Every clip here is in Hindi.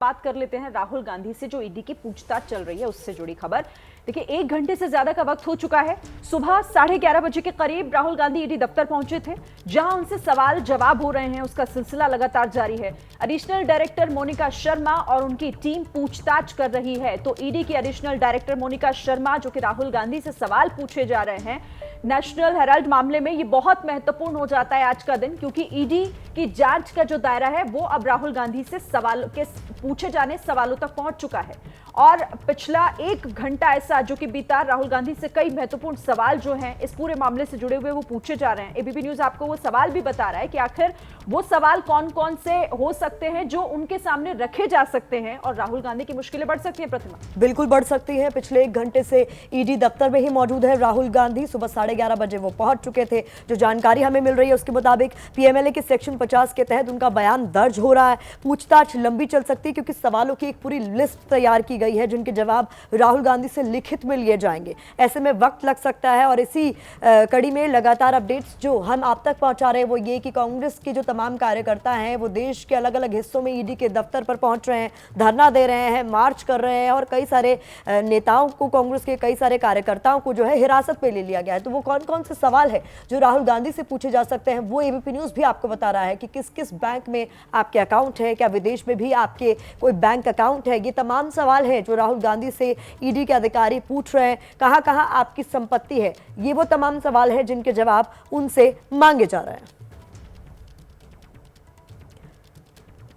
बात कर लेते हैं राहुल गांधी से, जो ईडी की पूछताछ चल रही है उससे जुड़ी खबर। देखिए, 1 घंटे से ज्यादा का वक्त हो चुका है। सुबह 11:30 बजे के करीब राहुल गांधी ईडी दफ्तर पहुंचे थे, जहां उनसे सवाल जवाब हो रहे हैं। उसका सिलसिला लगातार जारी है। एडिशनल डायरेक्टर मोनिका शर्मा और उनकी टीम पूछताछ कर रही है। तो ईडी की एडिशनल डायरेक्टर मोनिका शर्मा, जो कि राहुल गांधी से सवाल पूछे जा रहे हैं, नेशनल हेराल्ड मामले में ये बहुत महत्वपूर्ण हो जाता है आज का दिन, क्योंकि ईडी की जांच का जो दायरा है वो अब राहुल गांधी से सवाल के पूछे जाने सवालों तक पहुंच चुका है। और पिछला 1 घंटा ऐसा जो कि बीता, राहुल गांधी से कई महत्वपूर्ण सवाल जो हैं इस पूरे मामले से जुड़े हुए वो पूछे जा रहे हैं। एबीपी न्यूज आपको वो सवाल भी बता रहा है कि आखिर वो सवाल कौन कौन से हो सकते हैं जो उनके सामने रखे जा सकते हैं और राहुल गांधी की मुश्किलें बढ़ सकती हैं। प्रतिमा, बिल्कुल बढ़ सकती है। पिछले 1 घंटे से ईडी दफ्तर में ही मौजूद है राहुल गांधी। सुबह 11:30 बजे वो पहुंच चुके थे। जो जानकारी हमें मिल रही है उसके मुताबिक पीएमएलए के सेक्शन 50 के तहत उनका बयान दर्ज हो रहा है। पूछताछ लंबी चल सकती है, क्योंकि सवालों की एक पूरी लिस्ट तैयार की गई है जिनके जवाब राहुल गांधी से लिखित में लिए जाएंगे। ऐसे में वक्त लग सकता है। और इसी कड़ी में लगातार अपडेट्स जो हम आप तक पहुंचा रहे हैं वो ये कि कांग्रेस के जो तमाम कार्यकर्ता हैं वो देश के अलग अलग हिस्सों में ईडी के दफ्तर पर पहुंच रहे हैं, धरना दे रहे हैं, मार्च कर रहे हैं। और कई सारे नेताओं को, कांग्रेस के कई सारे कार्यकर्ताओं को जो है हिरासत में ले लिया गया है। तो वो कौन कौन से सवाल है जो राहुल गांधी से पूछे जा सकते हैं, वो एबीपी न्यूज भी आपको बता रहा है कि किस किस बैंक में आपके अकाउंट है, क्या विदेश में भी आपके कोई बैंक अकाउंट है। ये तमाम सवाल हैं जो राहुल गांधी से ईडी के अधिकारी पूछ रहे हैं। कहां कहां आपकी संपत्ति है, ये वो तमाम सवाल हैं जिनके जवाब उनसे मांगे जा रहे हैं।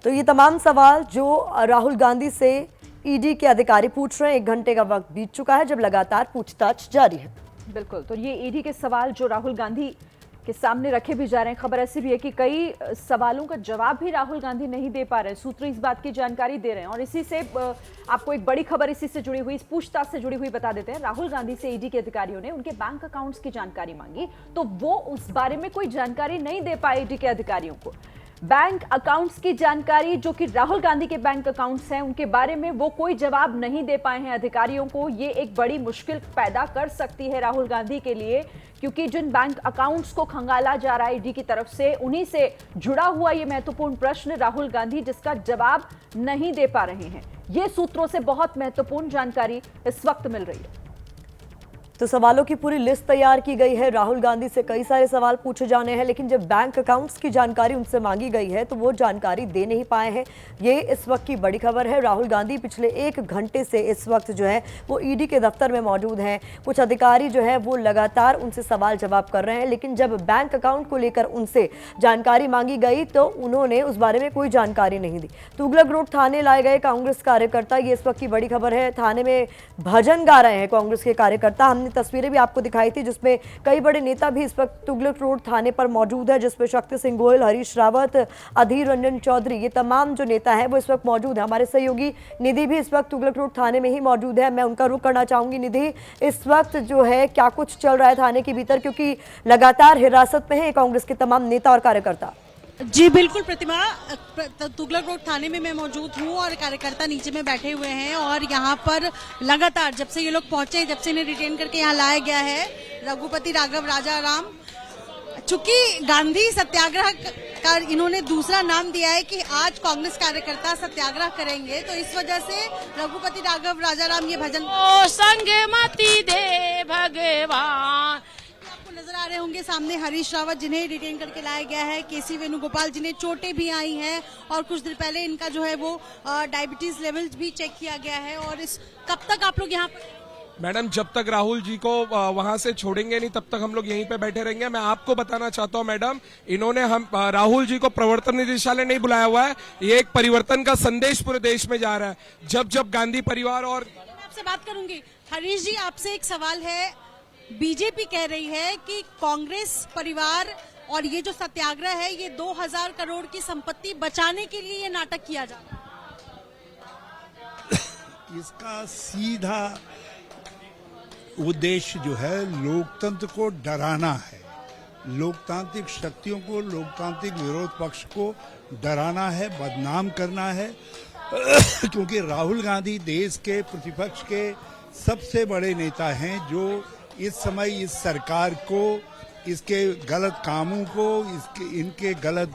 तो ये तमाम सवाल जो राहुल गांधी से ईडी के अधिकारी पूछ रहे हैं। 1 घंटे का वक्त बीत चुका है जब लगातार पूछताछ जारी है। बिल्कुल, तो ये ईडी के सवाल जो राहुल गांधी के सामने रखे भी जा रहे हैं। खबर ऐसी भी है कि कई सवालों का जवाब भी राहुल गांधी नहीं दे पा रहे हैं। सूत्र इस बात की जानकारी दे रहे हैं। और इसी से आपको एक बड़ी खबर इसी से जुड़ी हुई, इस पूछताछ से जुड़ी हुई बता देते हैं। राहुल गांधी से ईडी के अधिकारियों ने उनके बैंक अकाउंट्स की जानकारी मांगी, तो वो उस बारे में कोई जानकारी नहीं दे पाए ईडी के अधिकारियों को। बैंक अकाउंट्स की जानकारी, जो कि राहुल गांधी के बैंक अकाउंट्स हैं, उनके बारे में वो कोई जवाब नहीं दे पाए हैं अधिकारियों को। ये एक बड़ी मुश्किल पैदा कर सकती है राहुल गांधी के लिए, क्योंकि जिन बैंक अकाउंट्स को खंगाला जा रहा है ईडी की तरफ से, उन्हीं से जुड़ा हुआ ये महत्वपूर्ण प्रश्न राहुल गांधी जिसका जवाब नहीं दे पा रहे हैं। ये सूत्रों से बहुत महत्वपूर्ण जानकारी इस वक्त मिल रही है। तो सवालों की पूरी लिस्ट तैयार की गई है। राहुल गांधी से कई सारे सवाल पूछे जाने हैं, लेकिन जब बैंक अकाउंट्स की जानकारी उनसे मांगी गई है तो वो जानकारी दे नहीं पाए हैं। ये इस वक्त की बड़ी खबर है। राहुल गांधी पिछले 1 घंटे से इस वक्त जो है वो ईडी के दफ्तर में मौजूद हैं। कुछ अधिकारी जो है वो लगातार उनसे सवाल जवाब कर रहे हैं, लेकिन जब बैंक अकाउंट को लेकर उनसे जानकारी मांगी गई तो उन्होंने उस बारे में कोई जानकारी नहीं दी। तुगलक रोड थाने लाए गए कांग्रेस कार्यकर्ता, ये इस वक्त की बड़ी खबर है। थाने में भजन गा रहे हैं कांग्रेस के कार्यकर्ता। हमने तस्वीरें भी आपको दिखाई थी जिसमें कई बड़े नेता भी इस वक्त तुगलक रोड थाने पर मौजूद है, जिसमें शक्ति सिंह गोयल, हरीश रावत, अधीर रंजन चौधरी, ये तमाम जो नेता हैं वो इस वक्त मौजूद है। हमारे सहयोगी निधि भी इस वक्त तुगलक रोड थाने में ही मौजूद है। मैं उनका रुख करना चाहूंगी। निधि, इस वक्त जो है क्या कुछ चल रहा है थाने के भीतर, क्योंकि लगातार हिरासत में है कांग्रेस के तमाम नेता और कार्यकर्ता? जी बिल्कुल प्रतिमा, तुगलक रोड थाने में मैं मौजूद हूँ और कार्यकर्ता नीचे में बैठे हुए हैं। और यहाँ पर लगातार जब से ये लोग पहुंचे, जब से इन्हें रिटेन करके यहाँ लाया गया है, रघुपति राघव राजाराम, चूंकि गांधी सत्याग्रह का इन्होंने दूसरा नाम दिया है कि आज कांग्रेस कार्यकर्ता सत्याग्रह करेंगे, तो इस वजह से रघुपति राघव राजाराम ये भजन ओ संग मति दे भगवान। नजर आ रहे होंगे सामने हरीश रावत, जिन्हें डिटेन करके लाया गया है, केसी वेणुगोपाल, जिन्हें चोटें भी आई हैं और कुछ दिन पहले इनका जो है वो डायबिटीज लेवल्स भी चेक किया गया है। और इस कब तक आप लोग यहाँ पर? मैडम, जब तक राहुल जी को वहां से छोड़ेंगे नहीं तब तक हम लोग यहीं पे बैठे रहेंगे। मैं आपको बताना चाहता हूं मैडम, इन्होंने हम राहुल जी को प्रवर्तन निदेशालय नहीं बुलाया हुआ है। ये एक परिवर्तन का संदेश पूरे देश में जा रहा है। जब जब गांधी परिवार और आपसे बात करूंगी। हरीश जी, आपसे एक सवाल है। बीजेपी कह रही है कि कांग्रेस परिवार और ये जो सत्याग्रह है ये 2000 करोड़ की संपत्ति बचाने के लिए ये नाटक किया जा रहा है। इसका सीधा उद्देश्य जो है लोकतंत्र को डराना है, लोकतांत्रिक शक्तियों को, लोकतांत्रिक विरोध पक्ष को डराना है, बदनाम करना है। क्योंकि राहुल गांधी देश के प्रतिपक्ष के सबसे बड़े नेता हैं, जो इस समय इस सरकार को, इसके गलत कामों को, इनके गलत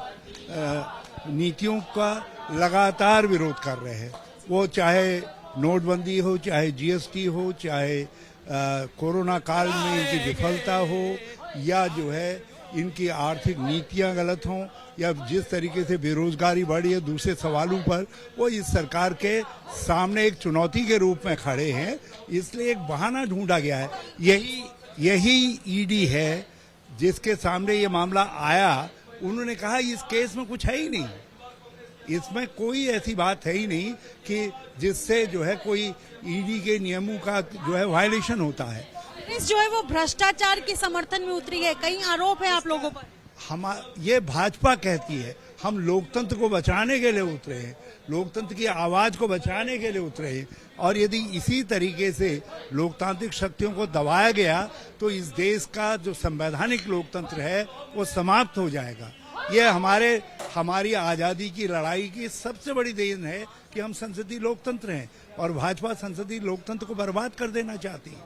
नीतियों का लगातार विरोध कर रहे हैं। वो चाहे नोटबंदी हो, चाहे जीएसटी हो, चाहे कोरोना काल में इनकी विफलता हो, या जो है इनकी आर्थिक नीतियां गलत हों, या जिस तरीके से बेरोजगारी बढ़ी है, दूसरे सवालों पर वो इस सरकार के सामने एक चुनौती के रूप में खड़े हैं। इसलिए एक बहाना ढूंढा गया है। यही ईडी है जिसके सामने ये मामला आया। उन्होंने कहा इस केस में कुछ है ही नहीं, इसमें कोई ऐसी बात है ही नहीं कि जिससे जो है कोई ईडी के नियमों का जो है वायलेशन होता है। कांग्रेस जो है वो भ्रष्टाचार के समर्थन में उतरी है, कई आरोप है आप लोगों पर। ये भाजपा कहती है हम लोकतंत्र को बचाने के लिए उतरे हैं, लोकतंत्र की आवाज को बचाने के लिए उतरे हैं, और यदि इसी तरीके से लोकतांत्रिक शक्तियों को दबाया गया तो इस देश का जो संवैधानिक लोकतंत्र है वो समाप्त हो जाएगा। ये हमारी आजादी की लड़ाई की सबसे बड़ी देन है कि हम संसदीय लोकतंत्र हैं, और भाजपा संसदीय लोकतंत्र को बर्बाद कर देना चाहती है।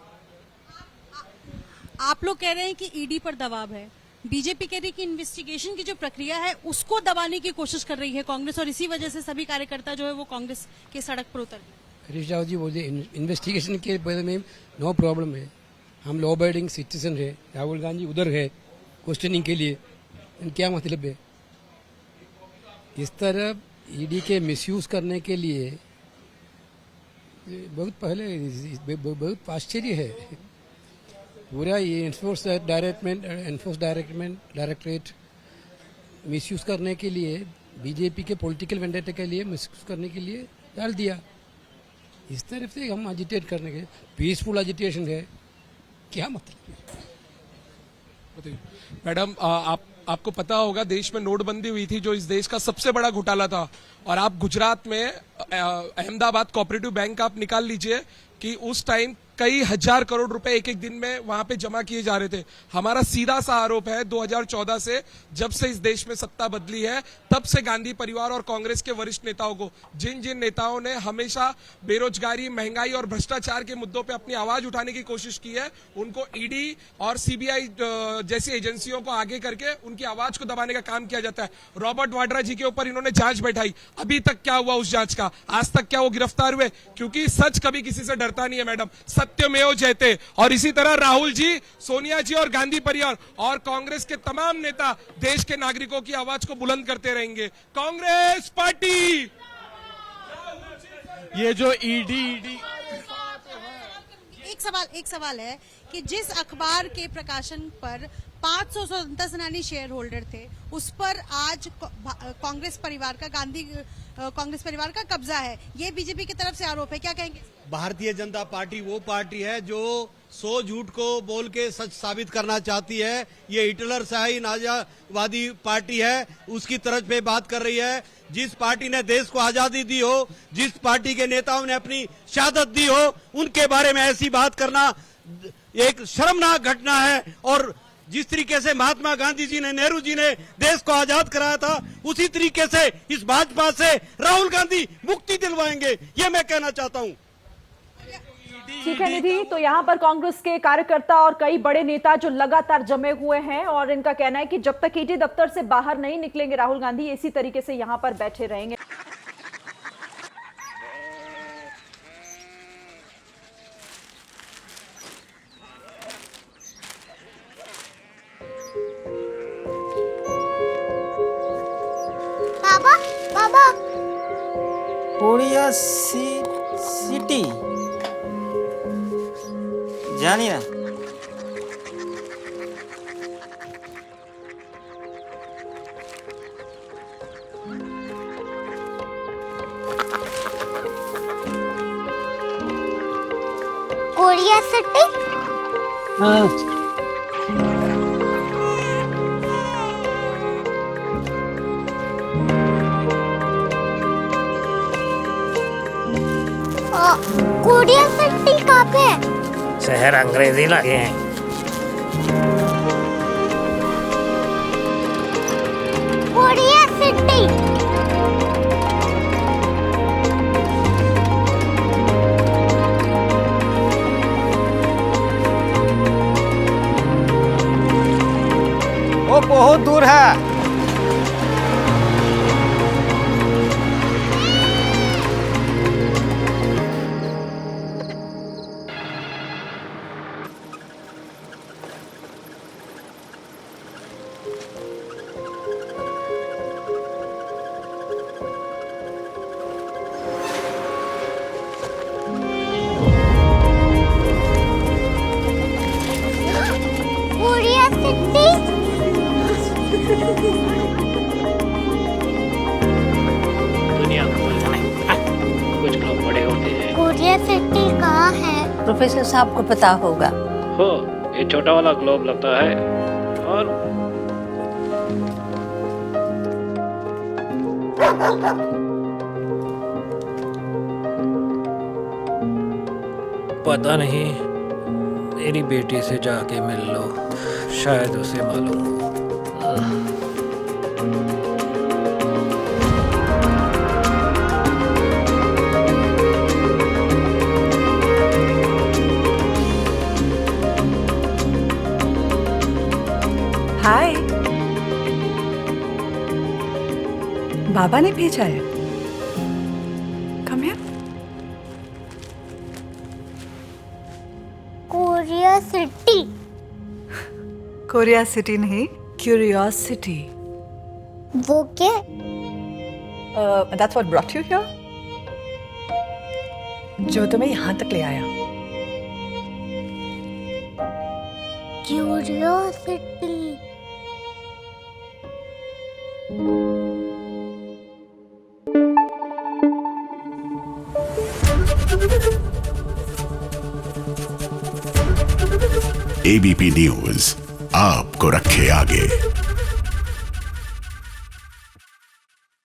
आप लोग कह रहे हैं कि ईडी पर दबाव है, बीजेपी कह रही है कि इन्वेस्टिगेशन की जो प्रक्रिया है उसको दबाने की कोशिश कर रही है कांग्रेस, और इसी वजह से सभी कार्यकर्ता जो है वो कांग्रेस के सड़क पर उतर गए। हरीश राव जी बोले इन्वेस्टिगेशन के बारे में नो प्रॉब्लम है, हम लॉ अबाइडिंग सिटीजन है, राहुल गांधी उधर है क्वेश्चनिंग के लिए, क्या मतलब है? इस तरह ईडी के मिसयूज करने के लिए बहुत पहले बहुत आश्चर्य है। पूरा ये एनफोर्स डायरेक्टरेट मिसयूज करने के लिए, बीजेपी के पॉलिटिकल वेंडेटा के लिए मिसयूज करने के लिए डाल दिया। इस तरफ से हम एजिटेट करने के, पीसफुल एजिटेशन है, क्या मतलब? मैडम आपको पता होगा देश में नोटबंदी हुई थी जो इस देश का सबसे बड़ा घोटाला था, और आप गुजरात में अहमदाबाद कोऑपरेटिव बैंक आप निकाल लीजिए कि उस टाइम कई हजार करोड़ रुपए एक एक दिन में वहां पे जमा किए जा रहे थे। हमारा सीधा सा आरोप है 2014 से जब से इस देश में सत्ता बदली है तब से गांधी परिवार और कांग्रेस के वरिष्ठ नेताओं को, जिन जिन नेताओं ने हमेशा बेरोजगारी, महंगाई और भ्रष्टाचार के मुद्दों पे अपनी आवाज उठाने की कोशिश की है, उनको ईडी और सीबीआई जैसी एजेंसियों को आगे करके उनकी आवाज को दबाने का काम किया जाता है। रॉबर्ट वाड्रा जी के ऊपर इन्होंने जांच बैठाई, अभी तक क्या हुआ उस जांच का? आज तक क्या वो गिरफ्तार हुए? क्योंकि सच कभी किसी से डरता नहीं है मैडम, सत्यमेव जयते। और इसी तरह राहुल जी, सोनिया जी और गांधी परिवार और कांग्रेस के तमाम नेता देश के नागरिकों की आवाज को बुलंद करते रहेंगे। कांग्रेस पार्टी ये जो ईडी एक सवाल है कि जिस अखबार के प्रकाशन पर 500 स्वतंत्रता सेनानी शेयर होल्डर थे उस पर आज कांग्रेस परिवार का कब्जा है, ये बीजेपी की तरफ से आरोप है, क्या कहेंगे? भारतीय जनता पार्टी वो पार्टी है जो 100 झूठ को बोल के सच साबित करना चाहती है। ये हिटलर शाही नाजावादी पार्टी है, उसकी तरफ पे बात कर रही है। जिस पार्टी ने देश को आजादी दी हो, जिस पार्टी के नेताओं ने अपनी शहादत दी हो, उनके बारे में ऐसी बात करना एक शर्मनाक घटना है। और जिस तरीके से महात्मा गांधी जी ने, नेहरू जी ने देश को आजाद कराया था, उसी तरीके से इस भाजपा से राहुल गांधी मुक्ति दिलवाएंगे, ये मैं कहना चाहता हूं। ठीक है निधि, तो यहाँ पर कांग्रेस के कार्यकर्ता और कई बड़े नेता जो लगातार जमे हुए हैं और इनका कहना है कि जब तक ईडी दफ्तर से बाहर नहीं निकलेंगे राहुल गांधी इसी तरीके से यहाँ पर बैठे रहेंगे। बाबा बाबा कोरिया सिटी जानी ना कोरिया सिटी कोरिया सिटी कहाँ पे है? शहर अंग्रेजी लगे हैं। कोरिया सिटी वो बहुत दूर है। दुनिया को कुछ लोग बड़े होते हैं। कोरिया सिटी कहाँ है? प्रोफेसर साहब को पता होगा। हो, ये छोटा वाला ग्लोब लगता है और पता नहीं, मेरी बेटी से जाके मिल लो, शायद उसे मालूम हो। हाय, बाबा ने भेजा है। Come here. Korea city. Korea city नहीं, क्यूरियोसिटी। वो क्या? That's what brought you here? जो तुम्हें यहाँ तक ले आया। क्यूरियोसिटी। एबीपी न्यूज आपको रखे आगे।